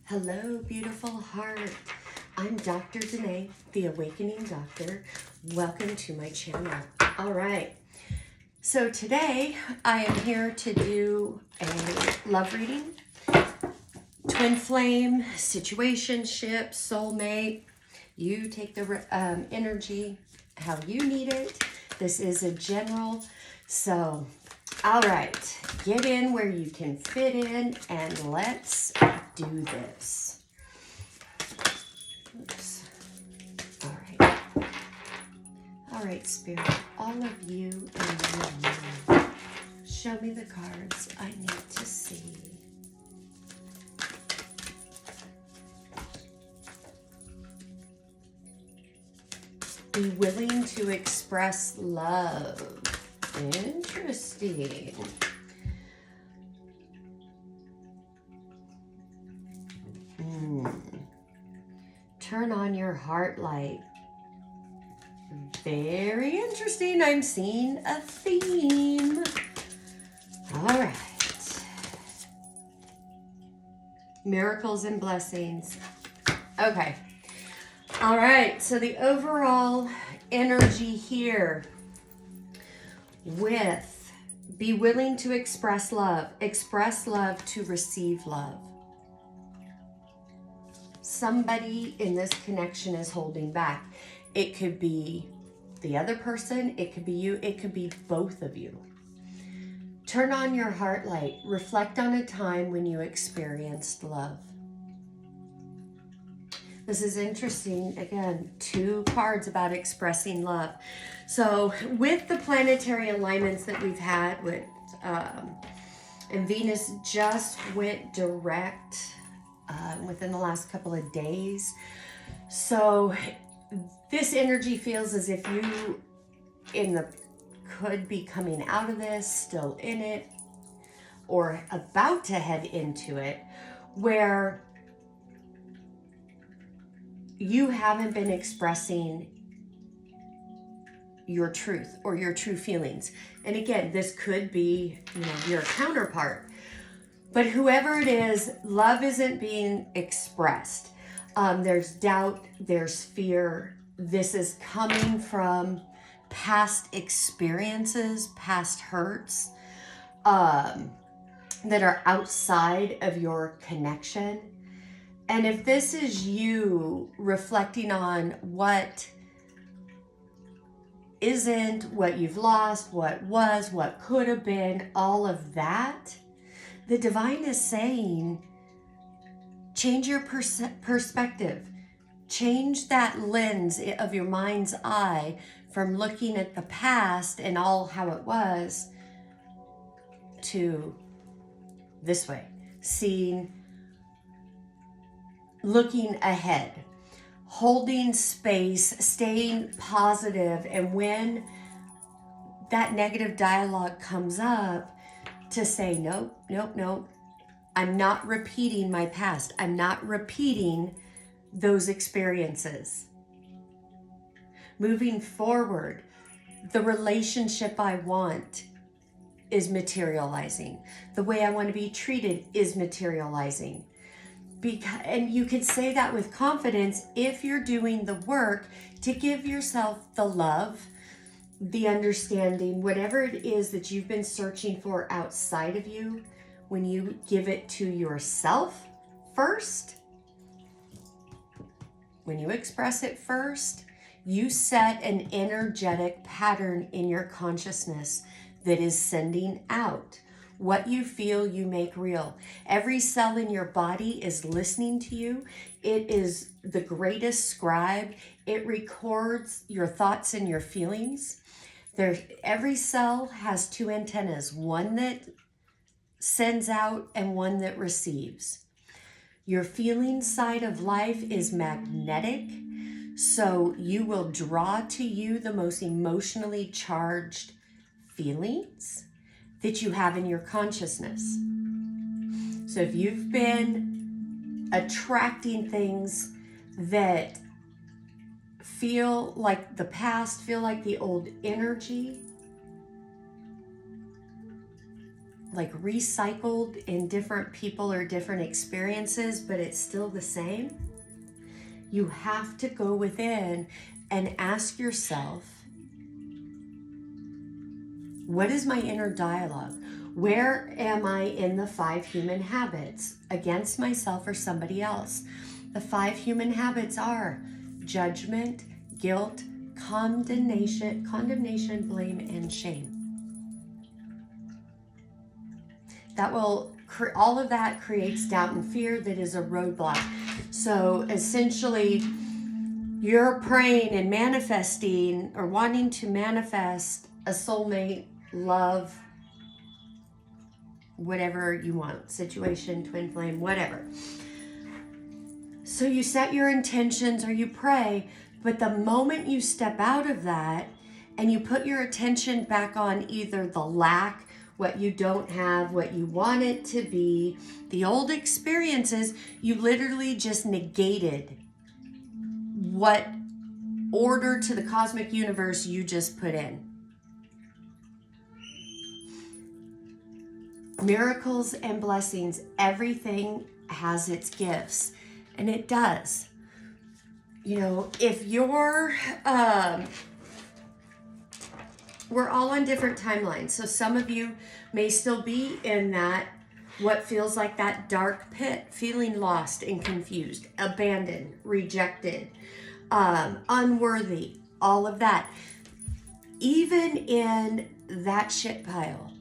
Hello, beautiful heart. I'm Dr. Denae, the Awakening Doctor. Welcome to my channel. All right. So today I am here to do a love reading, twin flame, situationship, soulmate. You take the energy how you need it. This is a general. So, all right, get in where you can fit in and let's do this. Oops. All right. All right, Spirit, all of you in me. Show me the cards I need to see. Be willing to express love. Interesting. Turn on your heart light. Very interesting. I'm seeing a theme. All right. Miracles and blessings. Okay. All right. So the overall energy here with be willing to express love to receive love. Somebody in this connection is holding back. It could be the other person, it could be you, it could be both of you. Turn on your heart light. Reflect on a time when you experienced love. This is interesting. Again, two cards about expressing love. So with the planetary alignments that we've had with, and Venus just went direct within the last couple of days. So this energy feels as if you could be coming out of this, still in it, or about to head into it, where you haven't been expressing your truth or your true feelings. And again, this could be, your counterpart. But whoever it is, love isn't being expressed. There's doubt, there's fear. This is coming from past experiences, past hurts that are outside of your connection. And if this is you reflecting on what isn't, what you've lost, what was, what could have been, all of that, the divine is saying, change your perspective. Change that lens of your mind's eye from looking at the past and all how it was to this way, looking ahead, holding space, staying positive, and when that negative dialogue comes up, to say, nope, I'm not repeating my past. I'm not repeating those experiences. Moving forward, the relationship I want is materializing. The way I want to be treated is materializing. And you can say that with confidence if you're doing the work to give yourself the love, the understanding, whatever it is that you've been searching for outside of you. When you give it to yourself first, when you express it first, you set an energetic pattern in your consciousness that is sending out. What you feel, you make real. Every cell in your body is listening to you. It is the greatest scribe. It records your thoughts and your feelings. Every cell has two antennas, one that sends out and one that receives. Your feeling side of life is magnetic, so you will draw to you the most emotionally charged feelings that you have in your consciousness. So if you've been attracting things that feel like the past, feel like the old energy, like recycled in different people or different experiences, but it's still the same. You have to go within and ask yourself, what is my inner dialogue? Where am I in the 5 human habits, against myself or somebody else? The 5 human habits are judgment, guilt, condemnation, blame, and shame. That will, all of that creates doubt and fear that is a roadblock. So essentially, you're praying and manifesting or wanting to manifest a soulmate, love, whatever you want, situation, twin flame, whatever. So you set your intentions or you pray, but the moment you step out of that and you put your attention back on either the lack, what you don't have, what you want it to be, the old experiences, you literally just negated what order to the cosmic universe you just put in. Miracles and blessings, everything has its gifts, and it does. You know, if you're, we're all on different timelines. So some of you may still be in that, what feels like that dark pit, feeling lost and confused, abandoned, rejected, unworthy, all of that. Even in that shit pile,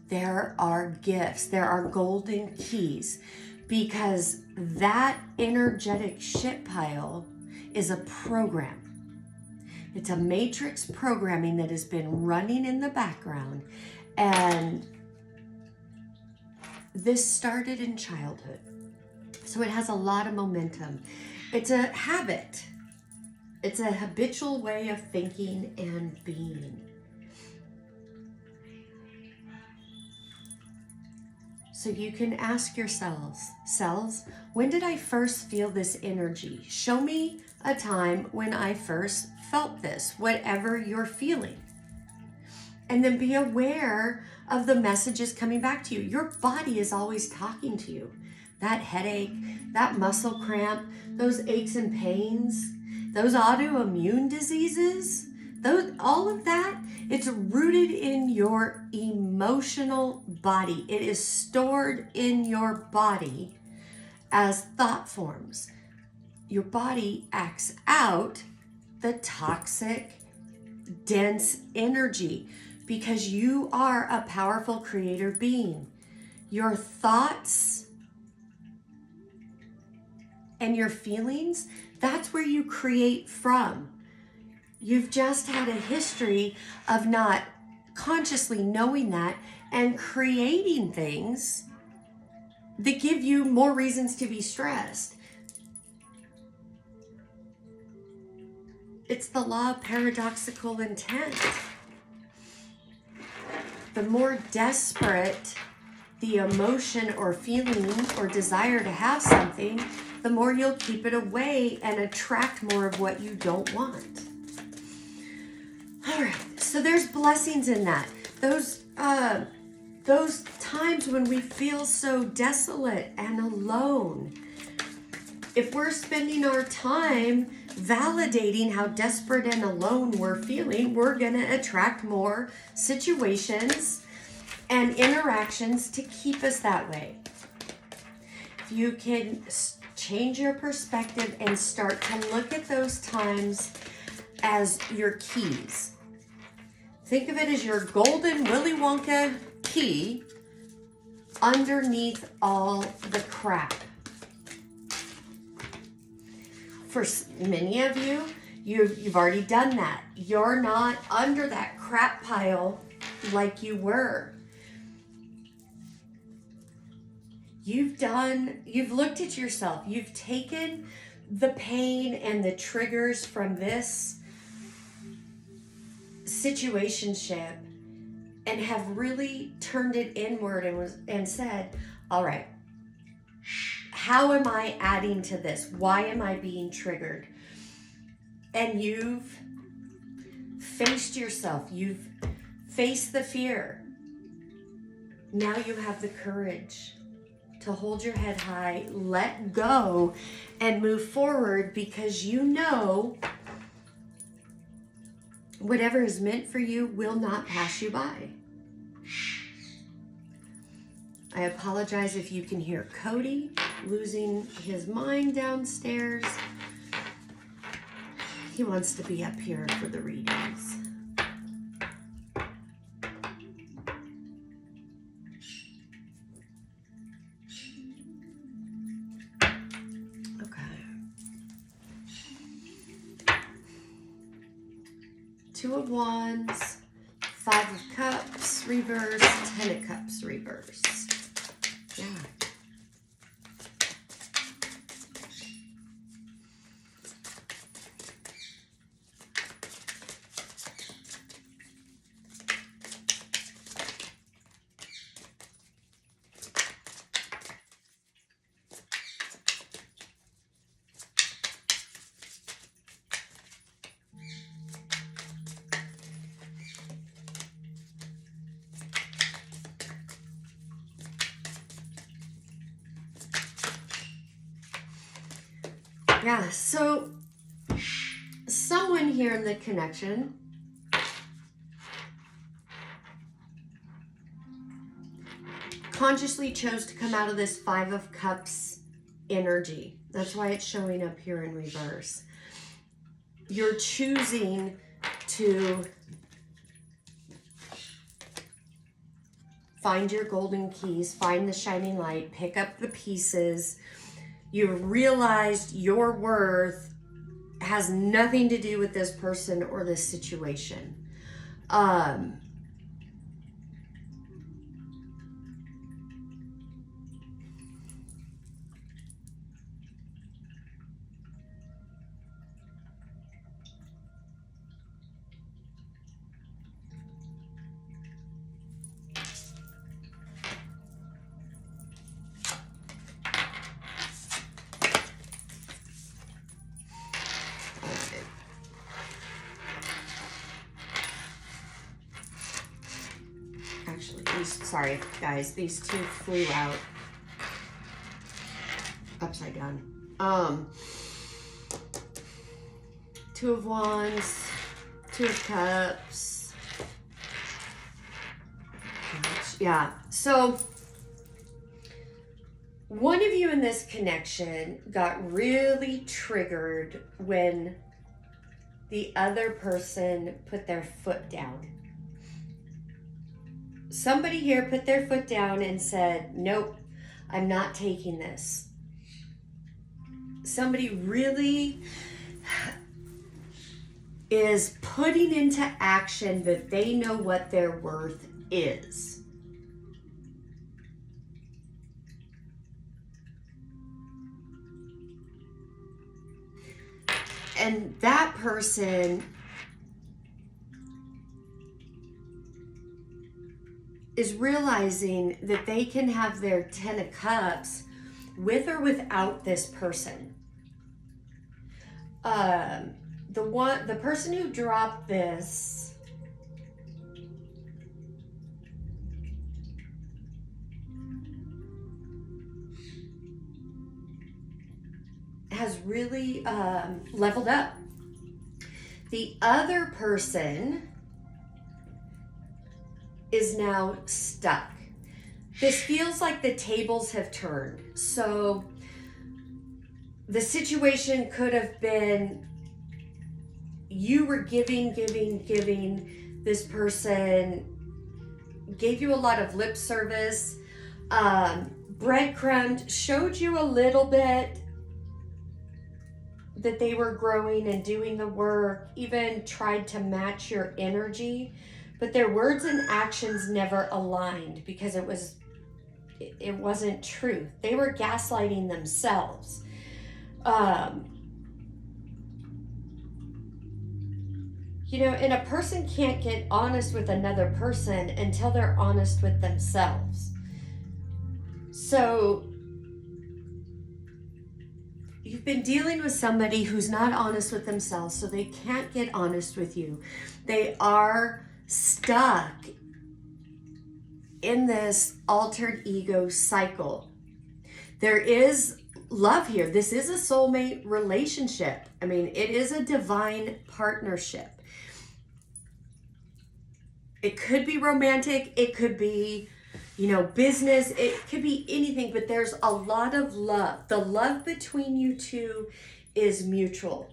there are gifts, there are golden keys, because that energetic shit pile is a program. It's a matrix programming that has been running in the background, and this started in childhood. So it has a lot of momentum. It's a habit. It's a habitual way of thinking and being. So you can ask yourselves, when did I first feel this energy? Show me a time when I first felt this, whatever you're feeling. And then be aware of the messages coming back to you. Your body is always talking to you. That headache, that muscle cramp, those aches and pains, those autoimmune diseases, all of that, it's rooted in your emotional body. It is stored in your body as thought forms. Your body acts out the toxic, dense energy because you are a powerful creator being. Your thoughts and your feelings, that's where you create from. You've just had a history of not consciously knowing that and creating things that give you more reasons to be stressed. It's the law of paradoxical intent. The more desperate the emotion or feeling or desire to have something, the more you'll keep it away and attract more of what you don't want. All right, so there's blessings in that. Those times when we feel so desolate and alone. If we're spending our time validating how desperate and alone we're feeling, we're going to attract more situations and interactions to keep us that way. If you can change your perspective and start to look at those times as your keys. Think of it as your golden Willy Wonka key underneath all the crap. For many of you, you've already done that. You're not under that crap pile like you were. You've looked at yourself. You've taken the pain and the triggers from this situationship and have really turned it inward and said, all right, how am I adding to this? Why am I being triggered? And you've faced yourself. You've faced the fear. Now you have the courage to hold your head high, let go, and move forward, because you know whatever is meant for you will not pass you by. I apologize if you can hear Cody losing his mind downstairs. He wants to be up here for the readings. Two of Wands, Five of Cups, reverse, Ten of Cups, reverse. Yeah. Yeah, so someone here in the connection consciously chose to come out of this Five of Cups energy. That's why it's showing up here in reverse. You're choosing to find your golden keys, find the shining light, pick up the pieces. You've realized your worth has nothing to do with this person or this situation. Sorry, guys, these two flew out upside down. Two of Wands, Two of Cups. Yeah, so one of you in this connection got really triggered when the other person put their foot down. Somebody here put their foot down and said, nope, I'm not taking this. Somebody really is putting into action that they know what their worth is. And that person is realizing that they can have their Ten of Cups with or without this person. The person who dropped this has really leveled up. The other person is now stuck. This feels like the tables have turned. So the situation could have been you were giving. This person gave you a lot of lip service, breadcrumbed, showed you a little bit that they were growing and doing the work, even tried to match your energy. But their words and actions never aligned because it wasn't truth. They were gaslighting themselves. And a person can't get honest with another person until they're honest with themselves. So you've been dealing with somebody who's not honest with themselves, so they can't get honest with you. They are stuck in this altered ego cycle. There is love here. This is a soulmate relationship. I mean, it is a divine partnership. It could be romantic. It could be, business. It could be anything, but there's a lot of love. The love between you two is mutual.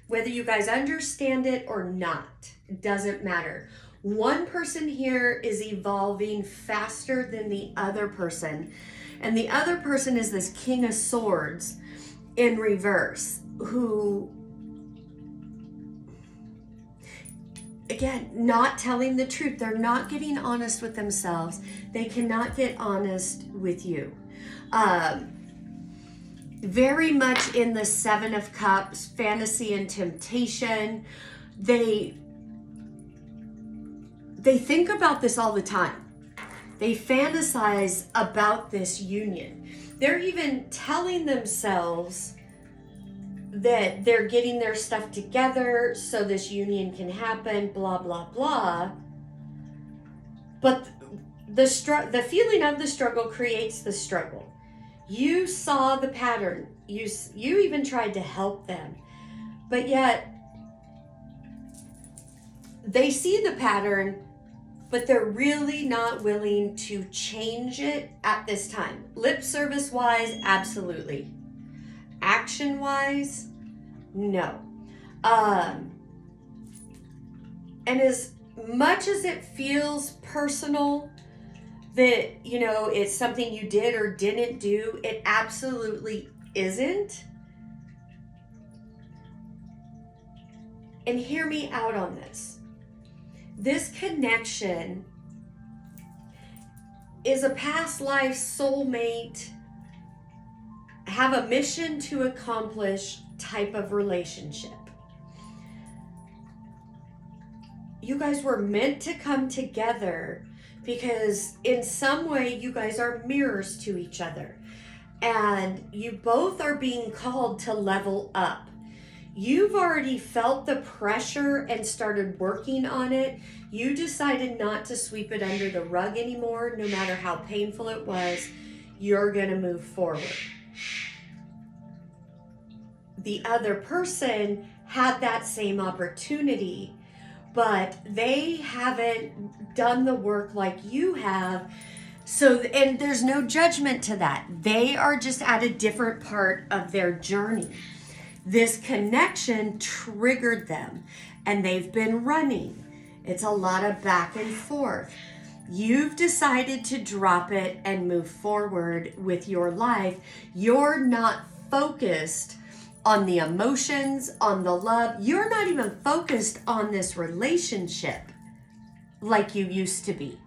Whether you guys understand it or not, it doesn't matter. One person here is evolving faster than the other person. And the other person is this King of Swords in reverse, who, again, not telling the truth. They're not getting honest with themselves. They cannot get honest with you. Very much in the Seven of Cups, fantasy and temptation. They think about this all the time. They fantasize about this union. They're even telling themselves that they're getting their stuff together so this union can happen, blah, blah, blah. But the feeling of the struggle creates the struggle. You saw the pattern. You even tried to help them. But yet, they see the pattern, but they're really not willing to change it at this time. Lip service wise, absolutely. Action wise, no. And as much as it feels personal that, it's something you did or didn't do, it absolutely isn't. And hear me out on this. This connection is a past life soulmate, have a mission to accomplish type of relationship. You guys were meant to come together because in some way you guys are mirrors to each other. And you both are being called to level up. You've already felt the pressure and started working on it. You decided not to sweep it under the rug anymore, no matter how painful it was. You're going to move forward. The other person had that same opportunity, but they haven't done the work like you have. So, and there's no judgment to that. They are just at a different part of their journey. This connection triggered them and they've been running. It's a lot of back and forth. You've decided to drop it and move forward with your life. You're not focused on the emotions, on the love. You're not even focused on this relationship like you used to be.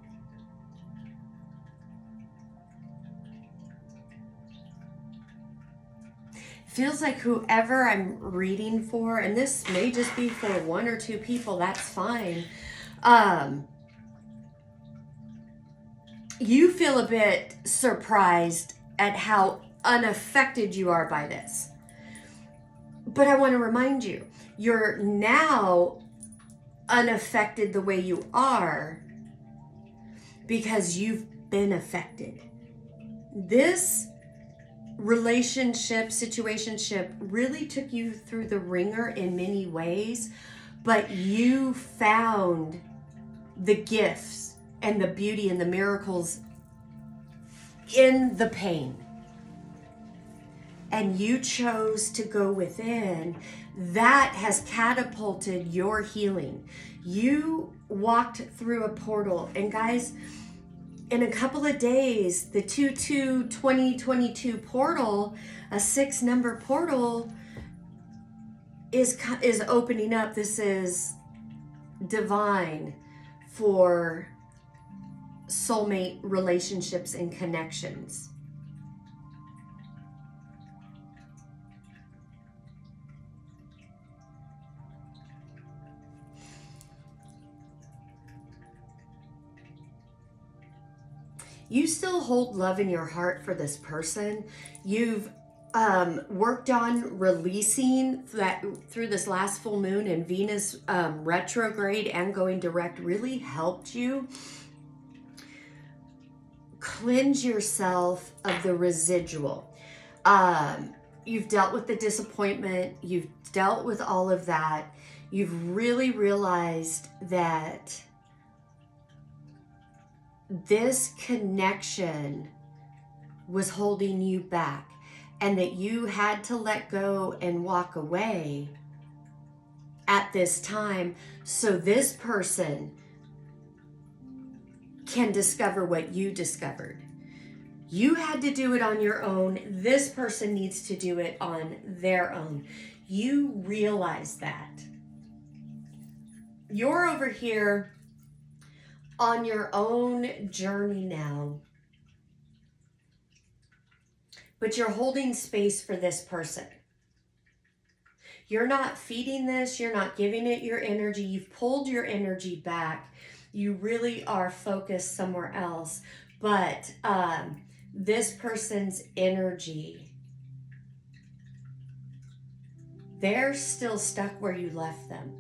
Feels like whoever I'm reading for, and this may just be for one or two people, that's fine. You feel a bit surprised at how unaffected you are by this. But I want to remind you, you're now unaffected the way you are because you've been affected. This relationship, situationship really took you through the ringer in many ways, but you found the gifts and the beauty and the miracles in the pain. And you chose to go within. That has catapulted your healing. You walked through a portal. And guys, in a couple of days, the 2/2/2022 portal, a 6-number portal, is opening up. This is divine for soulmate relationships and connections. You still hold love in your heart for this person. You've worked on releasing that through this last full moon, and Venus retrograde and going direct really helped you. cleanse yourself of the residual. You've dealt with the disappointment. You've dealt with all of that. You've really realized that this connection was holding you back and that you had to let go and walk away at this time so this person can discover what you discovered. You had to do it on your own. This person needs to do it on their own. You realize that. You're over here on your own journey now, but you're holding space for this person. You're not feeding this. You're not giving it your energy. You've pulled your energy back. You really are focused somewhere else. But this person's energy, they're still stuck where you left them.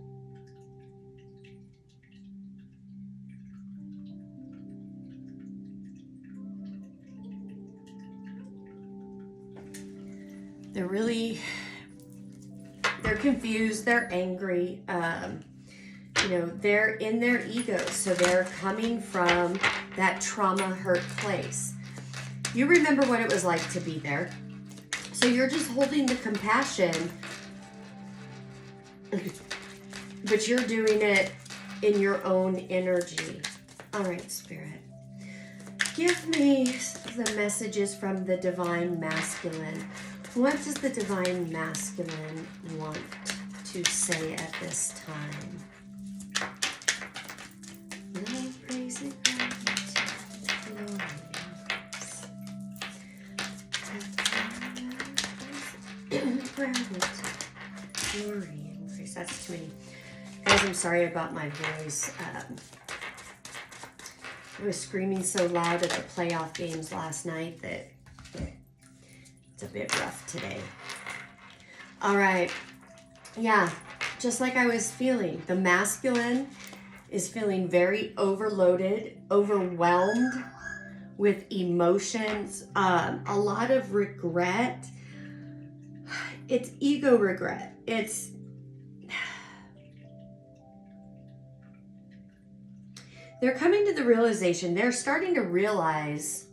They're confused, they're angry, they're in their ego, so they're coming from that trauma hurt place. You remember what it was like to be there, so you're just holding the compassion, but you're doing it in your own energy. All right, Spirit, give me the messages from the Divine Masculine. What does the Divine Masculine want to say at this time? Love, praise, and gratitude. Glory and grace. That's too many. Guys, I'm sorry about my voice. I was screaming so loud at the playoff games last night that it's a bit rough today. All right. Yeah, just like I was feeling. The masculine is feeling very overloaded, overwhelmed with emotions, a lot of regret. It's ego regret. They're coming to the realization, they're starting to realize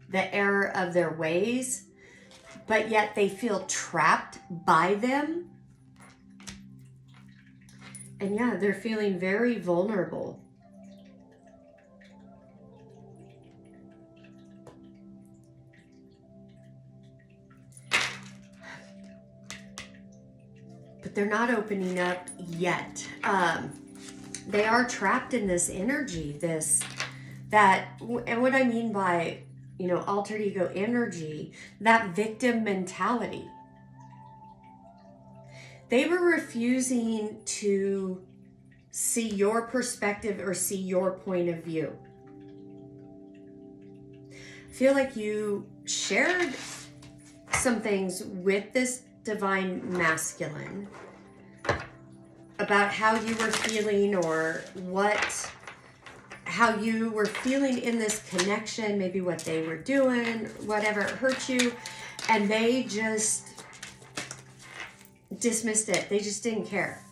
the error of their ways, but yet they feel trapped by them. And yeah, they're feeling very vulnerable. But they're not opening up yet. They are trapped in this energy, and what I mean by, altered ego energy, that victim mentality. They were refusing to see your perspective or see your point of view. I feel like you shared some things with this Divine Masculine about how you were feeling or how you were feeling in this connection, maybe what they were doing, whatever hurt you, and they just dismissed it. They just didn't care.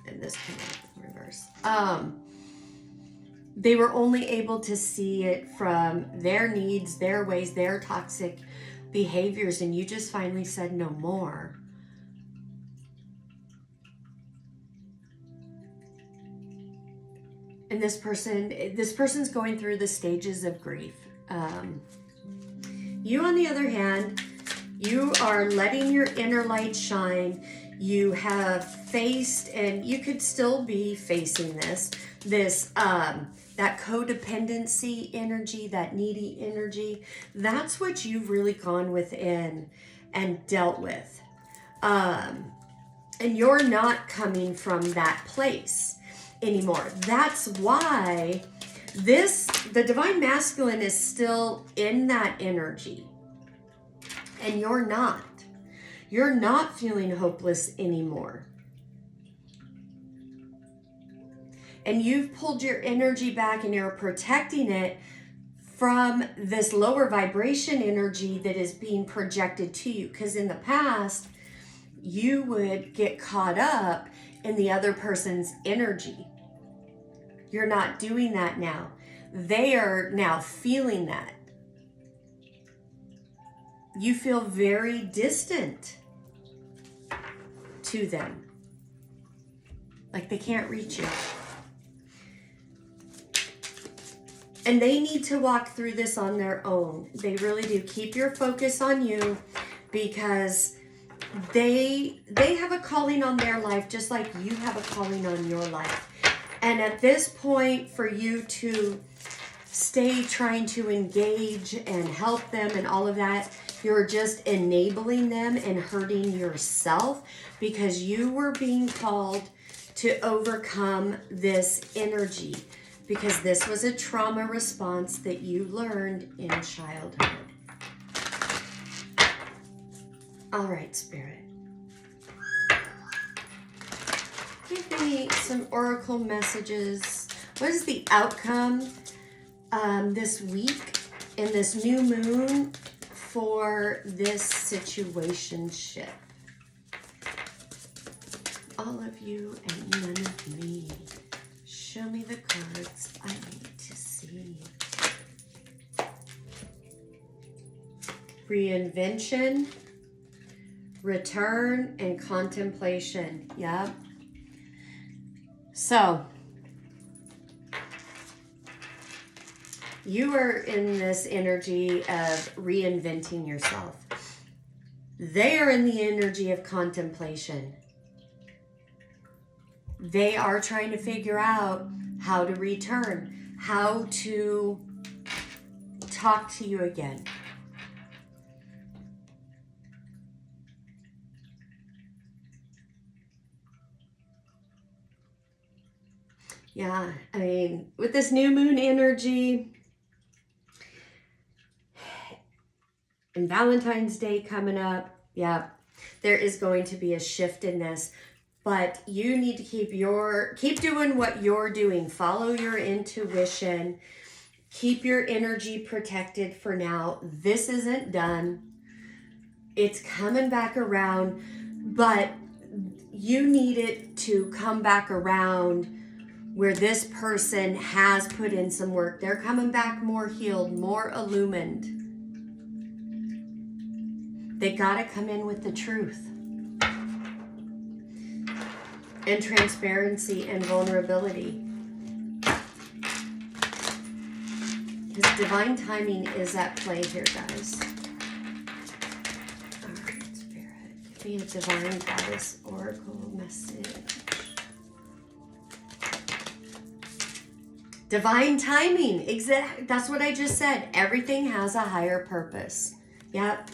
And this came out in reverse. They were only able to see it from their needs, their ways, their toxic behaviors, and you just finally said no more. And this person's going through the stages of grief. You, on the other hand, you are letting your inner light shine. You have faced, and you could still be facing that codependency energy, that needy energy. That's what you've really gone within and dealt with. And you're not coming from that place anymore. That's why the Divine Masculine is still in that energy. And you're not. You're not feeling hopeless anymore. And you've pulled your energy back and you're protecting it from this lower vibration energy that is being projected to you. Because in the past, you would get caught up in the other person's energy. You're not doing that now. They are now feeling that. You feel very distant to them. Like they can't reach you. And they need to walk through this on their own. They really do. Keep your focus on you, because they have a calling on their life just like you have a calling on your life. And at this point, for you to stay trying to engage and help them and all of that, you're just enabling them and hurting yourself, because you were being called to overcome this energy, because this was a trauma response that you learned in childhood. All right, Spirit. Give me some oracle messages. What is the outcome this week in this new moon for this situationship? All of you and none of me. Show me the cards I need to see. Reinvention, return, and contemplation. Yep. So, you are in this energy of reinventing yourself. They are in the energy of contemplation. They are trying to figure out how to return, how to talk to you again. Yeah, I mean, with this new moon energy and Valentine's Day coming up, yeah, there is going to be a shift in this. But you need to keep doing what you're doing. Follow your intuition. Keep your energy protected for now. This isn't done. It's coming back around, but you need it to come back around where this person has put in some work. They're coming back more healed, more illumined. They gotta come in with the truth. And transparency and vulnerability. Because divine timing is at play here, guys. All right, Spirit, give me a divine goddess oracle message. Divine timing, exact. That's what I just said. Everything has a higher purpose. Yep.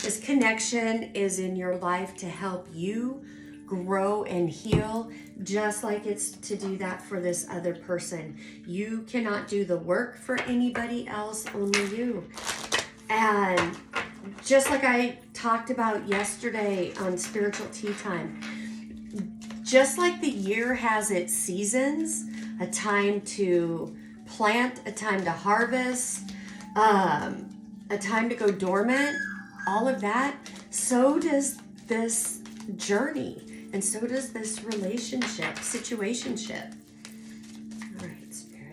This connection is in your life to help you grow and heal, just like it's to do that for this other person. You cannot do the work for anybody else, only you. And just like I talked about yesterday on Spiritual Tea Time, just like the year has its seasons, a time to plant, a time to harvest, a time to go dormant, all of that, so does this journey. And so does this relationship, situationship. All right, Spirit.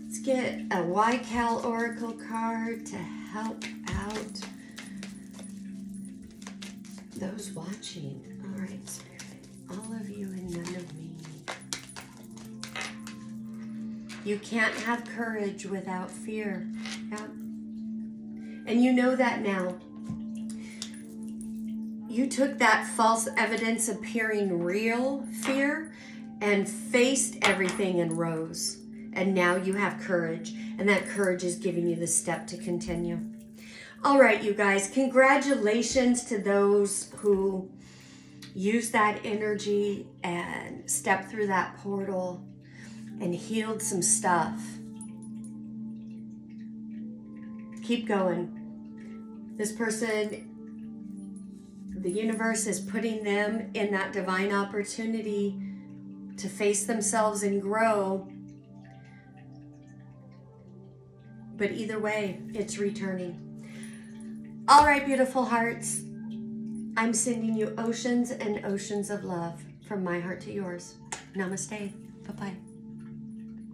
Let's get a YCAL Oracle card to help out those watching. All right, Spirit. All of you and none of me. You can't have courage without fear. Yeah. And you know that now. You took that false evidence appearing real fear and faced everything and rose. And now you have courage. And that courage is giving you the step to continue. All right, you guys. Congratulations to those who used that energy and stepped through that portal and healed some stuff. Keep going. This person, the universe is putting them in that divine opportunity to face themselves and grow. But either way, it's returning. All right, beautiful hearts. I'm sending you oceans and oceans of love from my heart to yours. Namaste. Bye-bye.